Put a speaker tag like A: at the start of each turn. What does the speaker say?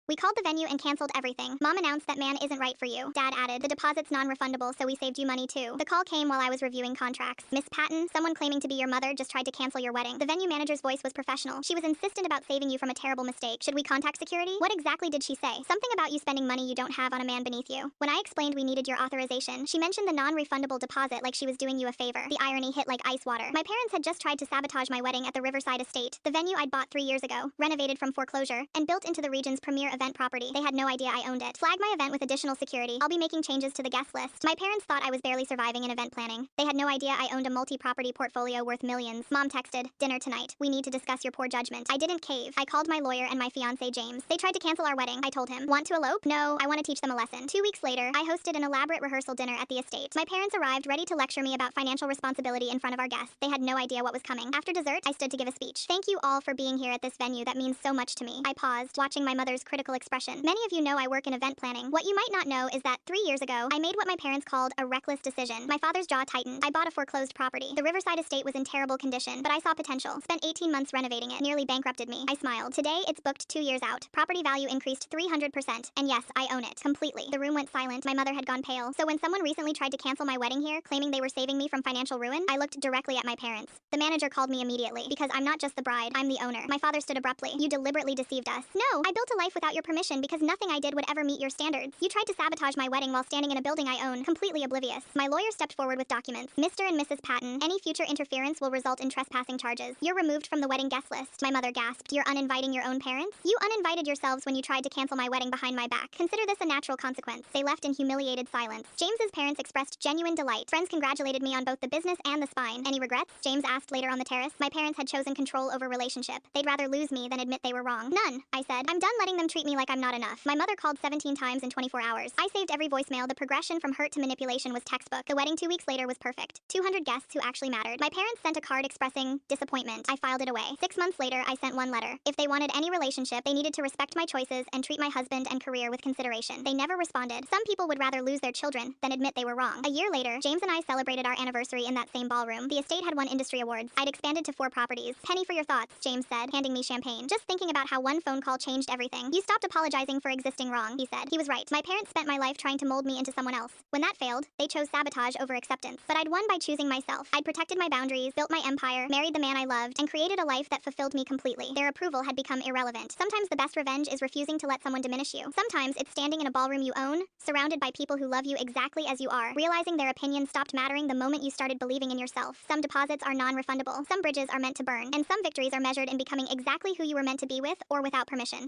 A: We called the venue and canceled everything. Mom announced that man isn't right for you. Dad added, the deposit's non-refundable, so we saved you money too. The call came while I was reviewing contracts. Miss Patton, someone claiming to be your mother just tried to cancel your wedding. The venue manager's voice was professional. She was insistent about saving you from a terrible mistake. Should we contact security? What exactly did she say? Something about you spending money you don't have on a man beneath you. When I explained we needed your authorization, she mentioned the non-refundable deposit like she was doing you a favor. The irony hit like ice water. My parents had just tried to sabotage my wedding at the Riverside Estate, the venue I'd bought 3 years ago, renovated from foreclosure, and built into the region's premier event property. They had no idea I owned it. Flag my event with additional security. I'll be making changes to the guest list. My parents thought I was barely surviving in event planning. They had no idea I owned a multi-property portfolio worth millions. Mom texted, dinner tonight. We need to discuss your poor judgment. I didn't cave. I called my lawyer and my fiancé James. They tried to cancel our wedding. I told him, want to elope? No, I want to teach them a lesson. 2 weeks later, I hosted an elaborate rehearsal dinner at the estate. My parents arrived ready to lecture me about financial responsibility in front of our guests. They had no idea what was coming. After dessert, I stood to give a speech. Thank you all for being here at this venue that means so much to me. I paused, watching my mother's critical expression. Many of you know I work in event planning. What you might not know is that 3 years ago, I made what my parents called a reckless decision. My father's jaw tightened. I bought a foreclosed property. The Riverside Estate was in terrible condition, but I saw potential. Spent 18 months renovating it. Nearly bankrupted me. I smiled. Today, it's booked 2 years out. Property value increased 300%. And yes, I own it. Completely. The room went silent. My mother had gone pale. So when someone recently tried to cancel my wedding here, claiming they were saving me from financial ruin, I looked directly at my parents. The manager called me immediately, because I'm not just the bride, I'm the owner. My father stood abruptly. You deliberately deceived us. No, I built a life without your permission because nothing I did would ever meet your standards. You tried to sabotage my wedding while standing in a building I own, completely oblivious. My lawyer stepped forward with documents. Mr. and Mrs. Patton, any future interference will result in trespassing charges. You're removed from the wedding guest list. My mother gasped. You're uninviting your own parents? You uninvited yourselves when you tried to cancel my wedding behind my back. Consider this a natural consequence. They left in humiliated silence. James's parents expressed genuine delight. Friends congratulated me on both the business and the spine. Any regrets? James asked later on the terrace. My parents had chosen control over relationship. They'd rather lose me than admit they were wrong. None, I said. I'm done letting them treat me like I'm not enough. My mother called 17 times in 24 hours. I saved every voicemail. The progression from hurt to manipulation was textbook. The wedding 2 weeks later was perfect. 200 guests who actually mattered. My parents sent a card expressing disappointment. I filed it away. 6 months later, I sent one letter. If they wanted any relationship, they needed to respect my choices and treat my husband and career with consideration. They never responded. Some people would rather lose their children than admit they were wrong. A year later, James and I celebrated our anniversary in that same ballroom. The estate had won industry awards. I'd expanded to 4 properties. Penny for your thoughts, James said, handing me champagne. Just thinking about how one phone call changed everything. You stopped apologizing for existing wrong, he said. He was right. My parents spent my life trying to mold me into someone else. When that failed, they chose sabotage over acceptance. But I'd won by choosing myself. I'd protected my boundaries, built my empire, married the man I loved, and created a life that fulfilled me completely. Their approval had become irrelevant. Sometimes the best revenge is refusing to let someone diminish you. Sometimes it's standing in a ballroom you own, surrounded by people who love you exactly as you are, realizing their opinion stopped mattering the moment you started believing in yourself. Some deposits are non-refundable. Some bridges are meant to burn. And some victories are measured in becoming exactly who you were meant to be with or without permission.